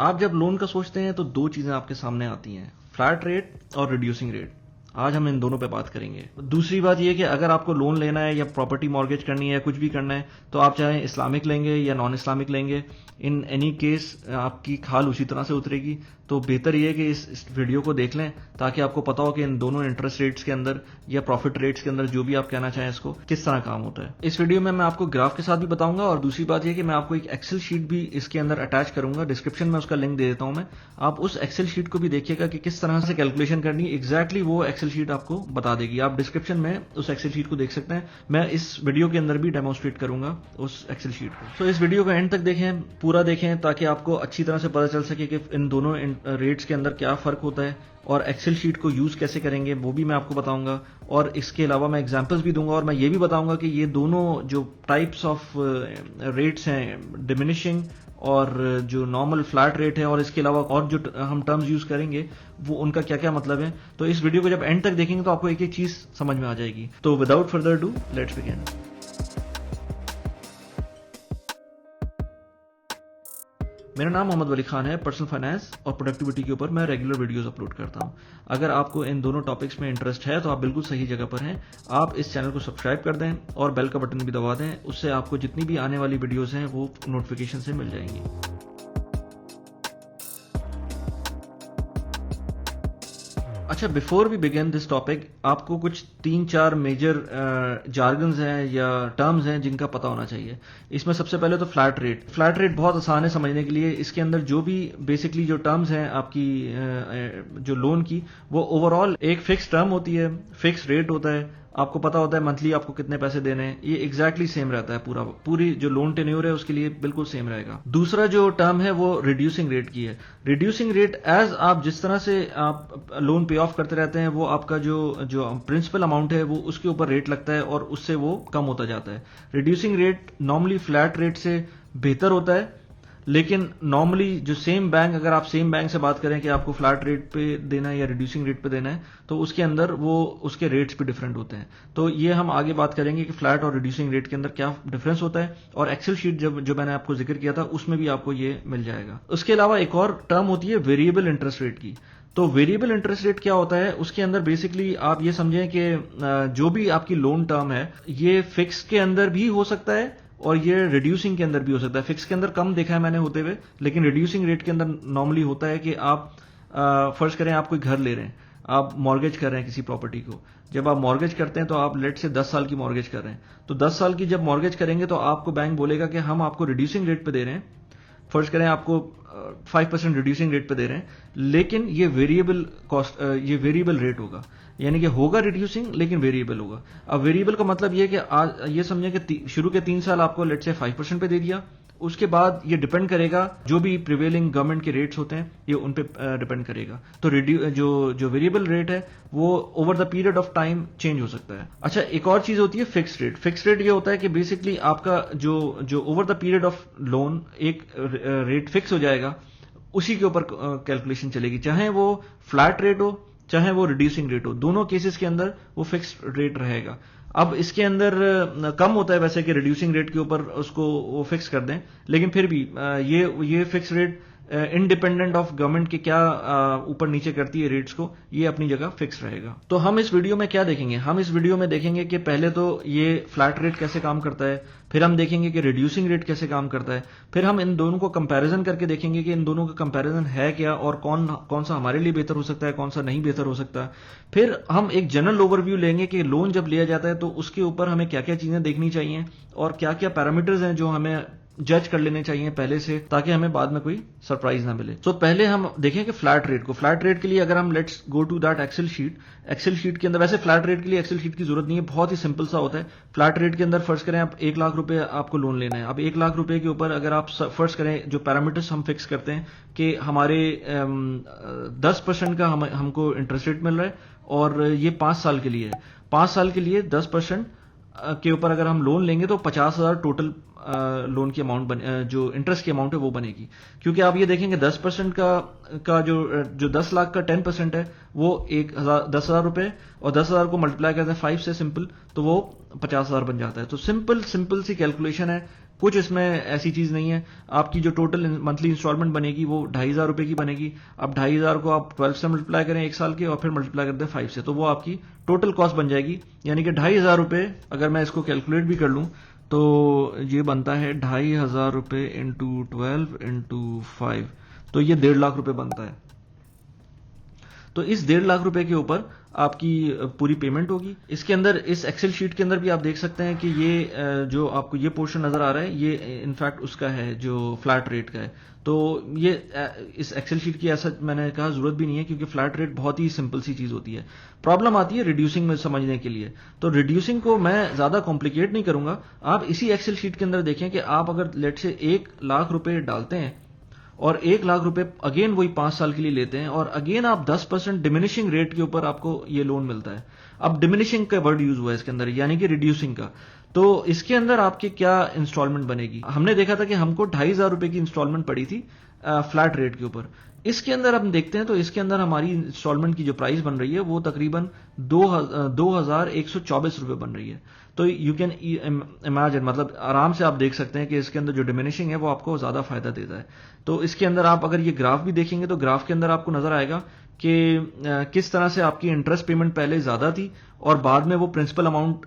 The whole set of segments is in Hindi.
आप जब लोन का सोचते हैं तो दो चीजें आपके सामने आती हैं, फ्लैट रेट और रिड्यूसिंग रेट। आज हम इन दोनों पे बात करेंगे। दूसरी बात यह कि अगर आपको लोन लेना है या प्रॉपर्टी मॉर्गेज करनी है या कुछ भी करना है तो आप चाहे इस्लामिक लेंगे या नॉन इस्लामिक लेंगे, इन एनी केस आपकी खाल उसी तरह से उतरेगी। तो बेहतर यह है कि इस वीडियो को देख लें ताकि आपको पता हो कि इन दोनों इंटरेस्ट रेट्स के अंदर या प्रॉफिट रेट्स के अंदर, जो भी आप कहना चाहें, इसको किस तरह काम होता है। इस वीडियो में मैं आपको ग्राफ के साथ भी बताऊंगा और दूसरी बात यह कि मैं आपको एक एक्सेल शीट भी इसके अंदर अटैच करूंगा। डिस्क्रिप्शन में उसका लिंक दे देता हूं मैं, आप उस एक्सेल शीट को भी देखिएगा कि किस तरह से कैलकुलेशन करनी है। एग्जैक्टली वो एक्सेल शीट आपको बता देगी। आप डिस्क्रिप्शन में उस एक्सेल शीट को देख सकते हैं। मैं इस वीडियो के अंदर भी डेमोन्स्ट्रेट करूंगा उस एक्सेल शीट को। तो इस वीडियो को एंड तक देखें, पूरा देखें, ताकि आपको अच्छी तरह से पता चल सके कि इन दोनों रेट्स के अंदर क्या फर्क होता है और एक्सेल शीट को यूज कैसे करेंगे वो भी मैं आपको बताऊंगा। और इसके अलावा मैं एग्जांपल्स भी दूंगा और मैं ये भी बताऊंगा कि ये दोनों जो टाइप्स ऑफ रेट्स हैं, डिमिनिशिंग और जो नॉर्मल फ्लैट रेट है, और इसके अलावा और जो हम टर्म्स यूज करेंगे वो उनका क्या क्या मतलब है। तो इस वीडियो को जब एंड तक देखेंगे तो आपको एक एक चीज समझ में आ जाएगी। तो without further do let's begin. मेरा नाम मोहम्मद वली खान है। पर्सनल फाइनेंस और प्रोडक्टिविटी के ऊपर मैं रेगुलर वीडियोस अपलोड करता हूं। अगर आपको इन दोनों टॉपिक्स में इंटरेस्ट है तो आप बिल्कुल सही जगह पर हैं। आप इस चैनल को सब्सक्राइब कर दें और बेल का बटन भी दबा दें, उससे आपको जितनी भी आने वाली वीडियोस हैं वो नोटिफिकेशन से मिल जाएंगी। अच्छा, before we begin this topic, आपको कुछ 3-4 मेजर जार्गन्स हैं या टर्म्स हैं जिनका पता होना चाहिए। इसमें सबसे पहले तो फ्लैट रेट। फ्लैट रेट बहुत आसान है समझने के लिए। इसके अंदर जो भी बेसिकली जो टर्म्स हैं आपकी जो लोन की, वो ओवरऑल एक फिक्स टर्म होती है, फिक्स रेट होता है, आपको पता होता है मंथली आपको कितने पैसे देने हैं। ये एग्जैक्टली सेम रहता है, पूरी जो लोन टेन्योर है उसके लिए बिल्कुल सेम रहेगा। दूसरा जो टर्म है वो रिड्यूसिंग रेट की है। रिड्यूसिंग रेट एज आप जिस तरह से आप लोन पे ऑफ करते रहते हैं, वो आपका जो प्रिंसिपल अमाउंट है वो उसके ऊपर रेट लगता है और उससे वो कम होता जाता है। Reducing rate normally flat rate से बेहतर होता है, लेकिन नॉर्मली जो सेम बैंक, अगर आप सेम बैंक से बात करें कि आपको फ्लैट रेट पे देना है या रिड्यूसिंग रेट पे देना है, तो उसके अंदर वो उसके रेट्स भी डिफरेंट होते हैं। तो ये हम आगे बात करेंगे कि फ्लैट और रिड्यूसिंग रेट के अंदर क्या डिफरेंस होता है, और एक्सेल शीट जो मैंने आपको जिक्र किया था उसमें भी आपको ये मिल जाएगा। उसके अलावा एक और टर्म होती है वेरिएबल इंटरेस्ट रेट की। तो वेरिएबल इंटरेस्ट रेट क्या होता है, उसके अंदर बेसिकली आप ये समझें कि जो भी आपकी लोन टर्म है ये फिक्स के अंदर भी हो सकता है और ये रिड्यूसिंग के अंदर भी हो सकता है। फिक्स के अंदर कम देखा है मैंने होते हुए, लेकिन रिड्यूसिंग रेट के अंदर नॉर्मली होता है कि आप फर्ज करें आप कोई घर ले रहे हैं, आप मॉर्गेज कर रहे हैं किसी प्रॉपर्टी को। जब आप मॉर्गेज करते हैं तो आप लेट से 10 साल की मॉर्गेज कर रहे हैं, तो 10 साल की जब मॉर्गेज करेंगे तो आपको बैंक बोलेगा कि हम आपको रिड्यूसिंग रेट पे दे रहे हैं। फर्ज करें आपको 5% रिड्यूसिंग रेट पे दे रहे हैं, लेकिन ये वेरिएबल कॉस्ट, ये वेरिएबल रेट होगा, यानी कि होगा रिड्यूसिंग लेकिन वेरिएबल होगा। अब वेरिएबल का मतलब ये है कि आज ये समझें कि शुरू के 3 साल आपको लेट से 5% पे दे दिया, उसके बाद ये डिपेंड करेगा जो भी प्रिवेलिंग गवर्नमेंट के रेट्स होते हैं ये उन पे डिपेंड करेगा। तो जो वेरिएबल रेट है वो over the period of time change हो सकता है। अच्छा, एक और चीज होती है फिक्स रेट। फिक्स रेट ये होता है कि बेसिकली आपका जो over the period of loan एक रेट फिक्स हो जाएगा, उसी के ऊपर कैलकुलेशन चलेगी, चाहे वो फ्लैट रेट हो चाहे वो रिड्यूसिंग रेट हो, दोनों केसेस के अंदर वो फिक्स रेट रहेगा। अब इसके अंदर कम होता है वैसे कि रिड्यूसिंग रेट के ऊपर उसको वो फिक्स कर दें, लेकिन फिर भी ये fix rate independent of government के क्या ऊपर नीचे करती है रेट्स को, ये अपनी जगह फिक्स रहेगा। तो हम इस वीडियो में क्या देखेंगे, हम इस वीडियो में देखेंगे कि पहले तो ये फ्लैट रेट कैसे काम करता है, फिर हम देखेंगे कि रिड्यूसिंग रेट कैसे काम करता है, फिर हम इन दोनों को कंपैरिजन करके देखेंगे कि इन दोनों का कंपैरिजन है क्या और कौन सा हमारे लिए बेहतर हो सकता है, कौन सा नहीं बेहतर हो सकता। फिर हम एक जनरल ओवरव्यू लेंगे कि लोन जब लिया जाता है तो उसके ऊपर हमें क्या क्या चीजें देखनी चाहिए और क्या क्या पैरामीटर्स हैं जो हमें जज कर लेने चाहिए पहले से, ताकि हमें बाद में कोई सरप्राइज ना मिले। तो पहले हम देखें कि फ्लैट रेट को। फ्लैट रेट के लिए अगर हम let's go to that excel sheet के अंदर, वैसे फ्लैट रेट के लिए एक्सेल शीट की जरूरत नहीं है, बहुत ही सिंपल सा होता है। फ्लैट रेट के अंदर फर्ज करें आप 1 लाख रुपए आपको लोन लेना है। अब 1 लाख रुपए के ऊपर अगर आप फर्ज करें जो पैरामीटर्स हम फिक्स करते हैं कि हमारे 10% का हमको इंटरेस्ट रेट मिल रहा है और ये 5 साल के लिए है। 5 साल के लिए 10% के ऊपर अगर हम लोन लेंगे तो 50,000 टोटल लोन की अमाउंट जो इंटरेस्ट की अमाउंट है वो बनेगी। क्योंकि आप ये देखेंगे 10% का जो 10 लाख का 10% है वो 10,000 रुपए, और 10,000 को मल्टीप्लाई करते हैं 5 से सिंपल, तो वो 50,000 बन जाता है। तो सिंपल सी कैलकुलेशन है कुछ इसमें ऐसी चीज नहीं है। आपकी जो टोटल मंथली इंस्टॉलमेंट बनेगी वो 2,500 रुपए की बनेगी। अब 2,500 को आप 12 से मल्टीप्लाई करें 1 साल के, और फिर मल्टीप्लाई कर दें 5 से, तो वो आपकी टोटल कॉस्ट बन जाएगी। यानी कि 2,500 रुपए अगर मैं इसको कैलकुलेट भी कर लूं तो ये बनता है 2,500 रुपए इंटू 12 इंटू 5, तो ये 1.5 लाख रुपए बनता है। तो इस 1.5 लाख रुपए के ऊपर आपकी पूरी पेमेंट होगी। इसके अंदर, इस एक्सेल शीट के अंदर भी आप देख सकते हैं कि ये जो आपको ये पोर्शन नजर आ रहा है, ये इनफैक्ट उसका है जो फ्लैट रेट का है। तो ये इस एक्सेल शीट की ऐसा मैंने कहा जरूरत भी नहीं है, क्योंकि फ्लैट रेट बहुत ही सिंपल सी चीज होती है। प्रॉब्लम आती है रिड्यूसिंग में समझने के लिए। तो रिड्यूसिंग को मैं ज्यादा कॉम्प्लिकेट नहीं करूंगा। आप इसी एक्सेल शीट के अंदर देखें कि आप अगर लेट से 1 लाख रुपए डालते हैं और 1 लाख रुपए अगेन वही 5 साल के लिए लेते हैं, और अगेन आप 10% डिमिनिशिंग रेट के ऊपर आपको ये लोन मिलता है। अब डिमिनिशिंग का वर्ड यूज हुआ है इसके अंदर, यानी कि रिड्यूसिंग का। तो इसके अंदर आपके क्या इंस्टॉलमेंट बनेगी? हमने देखा था कि हमको 2,500 रुपए की इंस्टॉलमेंट पड़ी थी फ्लैट रेट के ऊपर। इसके अंदर हम देखते हैं तो इसके अंदर हमारी इंस्टॉलमेंट की जो प्राइस बन रही है वो तकरीबन 2,124 रुपए बन रही है। तो यू कैन इमेजिन, मतलब आराम से आप देख सकते हैं कि इसके अंदर जो डिमिनिशिंग है वो आपको ज्यादा फायदा देता है। तो इसके अंदर आप अगर ये ग्राफ भी देखेंगे तो ग्राफ के अंदर आपको नजर आएगा कि किस तरह से आपकी इंटरेस्ट पेमेंट पहले ज्यादा थी और बाद में वो प्रिंसिपल अमाउंट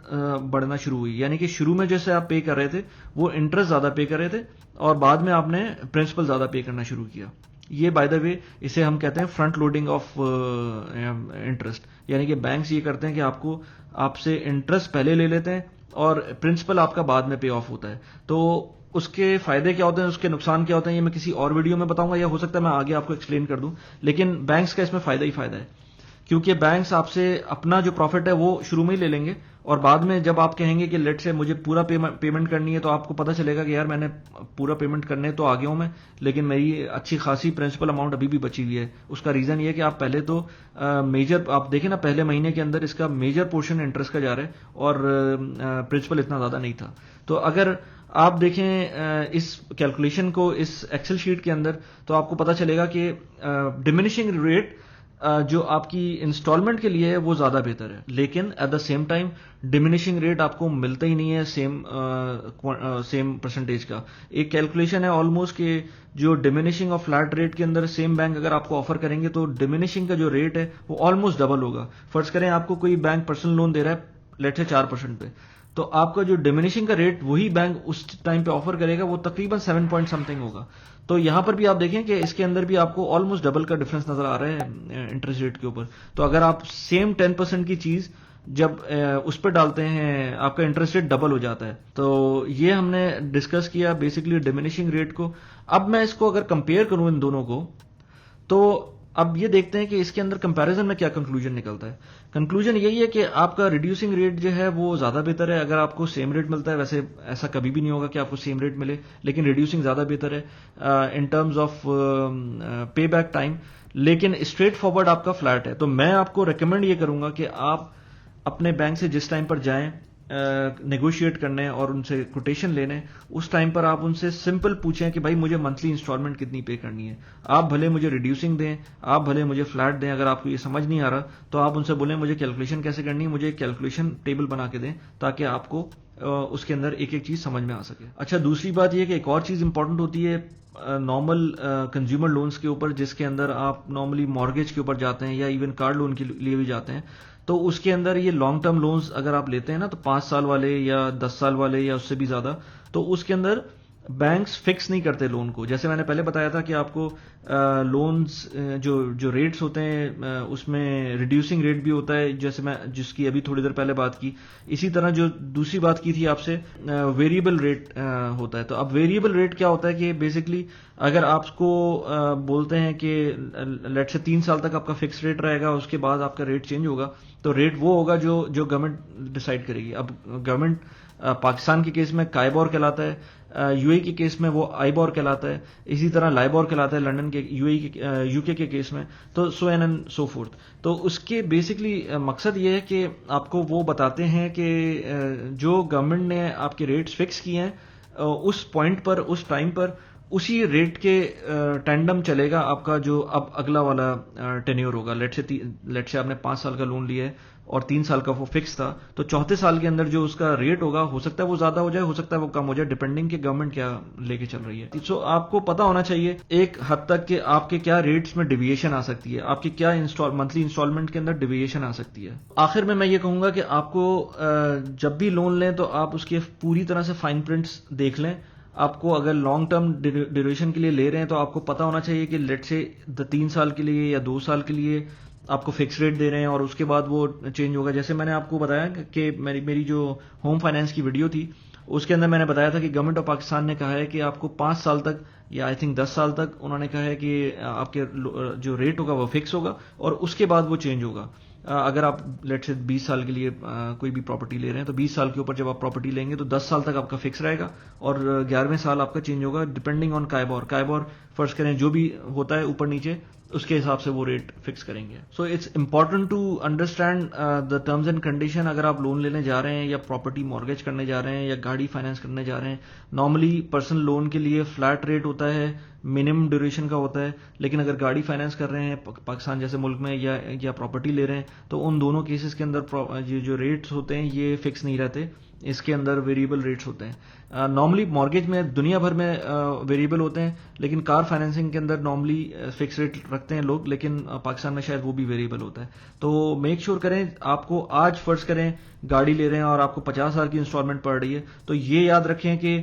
बढ़ना शुरू हुई। यानी कि शुरू में जैसे आप पे कर रहे थे वो इंटरेस्ट ज्यादा पे कर रहे थे, और बाद में आपने प्रिंसिपल ज्यादा पे करना शुरू किया। ये बाय द वे इसे हम कहते हैं फ्रंट लोडिंग ऑफ इंटरेस्ट। यानी कि बैंक्स ये करते हैं कि आपसे इंटरेस्ट पहले ले लेते हैं और प्रिंसिपल आपका बाद में पे ऑफ होता है। तो उसके फायदे क्या होते हैं, उसके नुकसान क्या होते हैं, ये मैं किसी और वीडियो में बताऊंगा, या हो सकता है मैं आगे आपको एक्सप्लेन कर दूं। लेकिन बैंक्स का इसमें फायदा ही फायदा है, क्योंकि बैंक्स आपसे अपना जो प्रॉफिट है वो शुरू में ही ले लेंगे, और बाद में जब आप कहेंगे कि लेट से मुझे पूरा पेमेंट करनी है, तो आपको पता चलेगा कि यार मैंने पूरा पेमेंट करने तो आ गया हूं मैं, लेकिन मेरी अच्छी खासी प्रिंसिपल अमाउंट अभी भी बची हुई है। उसका रीजन ये है कि आप पहले तो मेजर, आप देखें ना, पहले महीने के अंदर इसका मेजर पोर्शन इंटरेस्ट का जा रहा है और प्रिंसिपल इतना ज्यादा नहीं था। तो अगर आप देखें इस कैलकुलेशन को इस एक्सेल शीट के अंदर, तो आपको पता चलेगा कि डिमिनिशिंग रेट जो आपकी इंस्टॉलमेंट के लिए है वो ज्यादा बेहतर है, लेकिन at the same time diminishing rate आपको मिलता ही नहीं है सेम परसेंटेज का। एक कैलकुलेशन है ऑलमोस्ट कि जो डिमिनिशिंग और फ्लैट रेट के अंदर सेम बैंक अगर आपको ऑफर करेंगे तो डिमिनिशिंग का जो रेट है वो ऑलमोस्ट डबल होगा। फर्ज करें आपको कोई बैंक पर्सनल लोन दे रहा है लेट से 4% पे, तो आपका जो डिमिनिशिंग का रेट वही बैंक उस टाइम पे ऑफर करेगा वो तकरीबन 7 पॉइंट समथिंग होगा। तो यहां पर भी आप देखें कि इसके अंदर भी आपको ऑलमोस्ट डबल का डिफरेंस नजर आ रहा है इंटरेस्ट रेट के ऊपर। तो अगर आप सेम 10% की चीज जब उस पर डालते हैं, आपका इंटरेस्ट रेट डबल हो जाता है। तो ये हमने डिस्कस किया बेसिकली डिमिनिशिंग रेट को। अब मैं इसको अगर कंपेयर करूं इन दोनों को, तो अब ये देखते हैं कि इसके अंदर कंपैरिजन में क्या कंक्लूजन निकलता है। कंक्लूजन यही है कि आपका रिड्यूसिंग रेट जो है वो ज्यादा बेहतर है। अगर आपको सेम रेट मिलता है, वैसे ऐसा कभी भी नहीं होगा कि आपको सेम रेट मिले, लेकिन रिड्यूसिंग ज्यादा बेहतर है इन टर्म्स ऑफ पे बैक टाइम, लेकिन स्ट्रेट फॉरवर्ड आपका फ्लैट है। तो मैं आपको रिकमेंड ये करूंगा कि आप अपने बैंक से जिस टाइम पर जाएं नेगोशिएट करने और उनसे कोटेशन लेने, उस टाइम पर आप उनसे सिंपल पूछें कि भाई मुझे मंथली इंस्टॉलमेंट कितनी पे करनी है। आप भले मुझे रिड्यूसिंग दें, आप भले मुझे फ्लैट दें, अगर आपको ये समझ नहीं आ रहा तो आप उनसे बोलें मुझे कैलकुलेशन कैसे करनी है, मुझे एक कैलकुलेशन टेबल बना के दें, ताकि आपको उसके अंदर एक एक चीज समझ में आ सके। अच्छा, दूसरी बात यह कि एक और चीज इंपॉर्टेंट होती है नॉर्मल कंज्यूमर लोन्स के ऊपर, जिसके अंदर आप नॉर्मली मॉर्गेज के ऊपर जाते हैं या इवन कार लोन के लिए भी जाते हैं। तो उसके अंदर ये लॉन्ग टर्म लोन्स अगर आप लेते हैं ना, तो 5 साल वाले या 10 साल वाले या उससे भी ज्यादा, तो उसके अंदर बैंक्स फिक्स नहीं करते लोन को। जैसे मैंने पहले बताया था कि आपको लोन्स जो रेट्स होते हैं उसमें रिड्यूसिंग रेट भी होता है, जैसे मैं जिसकी अभी थोड़ी देर पहले बात की। इसी तरह जो दूसरी बात की थी आपसे, वेरिएबल रेट होता है। तो अब वेरिएबल रेट क्या होता है कि बेसिकली अगर आपको बोलते हैं कि लेट से 3 साल तक आपका फिक्स रेट रहेगा, उसके बाद आपका रेट चेंज होगा, तो रेट वो होगा जो गवर्नमेंट डिसाइड करेगी। अब गवर्नमेंट पाकिस्तान के केस में काइबोर कहलाता है, यूएई के केस में वो आईबोर कहलाता है, इसी तरह लाइबोर कहलाता है लंदन के यूके के केस में, तो सो एंड सो फोर्थ। तो उसके बेसिकली मकसद ये है कि आपको वो बताते हैं कि जो गवर्नमेंट ने आपके रेट्स फिक्स किए हैं उस पॉइंट पर, उस टाइम पर, उसी रेट के टैंडम चलेगा आपका जो अब अगला वाला टेन्योर होगा। लेट से आपने 5 साल का लोन लिया है और 3 साल का वो फिक्स था, तो चौथे साल के अंदर जो उसका रेट होगा, हो सकता है वो ज्यादा हो जाए, हो सकता है वो कम हो जाए, डिपेंडिंग कि गवर्नमेंट क्या लेके चल रही है। सो आपको पता होना चाहिए एक हद तक कि आपके क्या रेट्स में डिविएशन आ सकती है, आपकी क्या मंथली इंस्टॉलमेंट के अंदर डिविएशन आ सकती है। आखिर में मैं ये कहूंगा कि आपको जब भी लोन लें तो आप उसके पूरी तरह से फाइन प्रिंट्स देख लें। आपको अगर लॉन्ग टर्म ड्यूरेशन के लिए ले रहे हैं तो आपको पता होना चाहिए कि लेट से 3 साल के लिए या 2 साल के लिए आपको फिक्स रेट दे रहे हैं और उसके बाद वो चेंज होगा। जैसे मैंने आपको बताया कि मेरी जो होम फाइनेंस की वीडियो थी उसके अंदर मैंने बताया था कि गवर्नमेंट ऑफ पाकिस्तान ने कहा है कि आपको 5 साल तक या आई थिंक 10 साल तक उन्होंने कहा है कि आपके जो रेट होगा वो फिक्स होगा और उसके बाद वो चेंज होगा। अगर आप लेट से 20 साल के लिए कोई भी प्रॉपर्टी ले रहे हैं तो 20 साल के ऊपर जब आप प्रॉपर्टी लेंगे तो 10 साल तक आपका फिक्स रहेगा और 11वें साल आपका चेंज होगा डिपेंडिंग ऑन काइबोर फर्स्ट करें जो भी होता है ऊपर नीचे उसके हिसाब से वो रेट फिक्स करेंगे। So it's important to understand the terms and condition. अगर आप लोन लेने जा रहे हैं या प्रॉपर्टी मॉर्गेज करने जा रहे हैं या गाड़ी फाइनेंस करने जा रहे हैं, नॉर्मली पर्सनल लोन के लिए फ्लैट रेट होता है, मिनिमम ड्यूरेशन का होता है, लेकिन अगर गाड़ी फाइनेंस कर रहे हैं पाकिस्तान जैसे मुल्क में या प्रॉपर्टी ले रहे हैं तो उन दोनों केसेस के अंदर ये जो रेट्स होते हैं ये फिक्स नहीं रहते, इसके अंदर वेरिएबल रेट्स होते हैं। नॉर्मली मॉर्गेज में दुनिया भर में वेरिएबल होते हैं, लेकिन कार फाइनेंसिंग के अंदर नॉर्मली फिक्स रेट रखते हैं लोग, लेकिन पाकिस्तान में शायद वो भी वेरिएबल होता है। तो मेक श्योर करें, आपको आज फर्ज करें गाड़ी ले रहे हैं और आपको 50 हज़ार की इंस्टॉलमेंट पड़ रही है तो ये याद रखें कि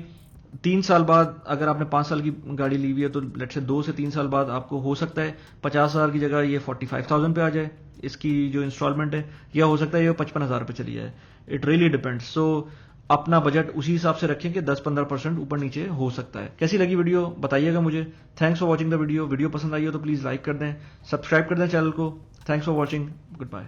3 साल बाद अगर आपने 5 साल की गाड़ी ली हुई है तो लेट से 2 से 3 साल बाद आपको हो सकता है 50,000 की जगह ये 45,000 पे आ जाए इसकी जो इंस्टॉलमेंट है, या हो सकता है ये 55,000 पे चली जाए। It really depends. सो अपना बजट उसी हिसाब से रखें कि 10-15% ऊपर नीचे हो सकता है। कैसी लगी वीडियो बताइएगा मुझे। Thanks for watching the video. Video पसंद आई हो तो प्लीज लाइक कर दें, सब्सक्राइब कर दें चैनल को। Thanks for watching, good bye.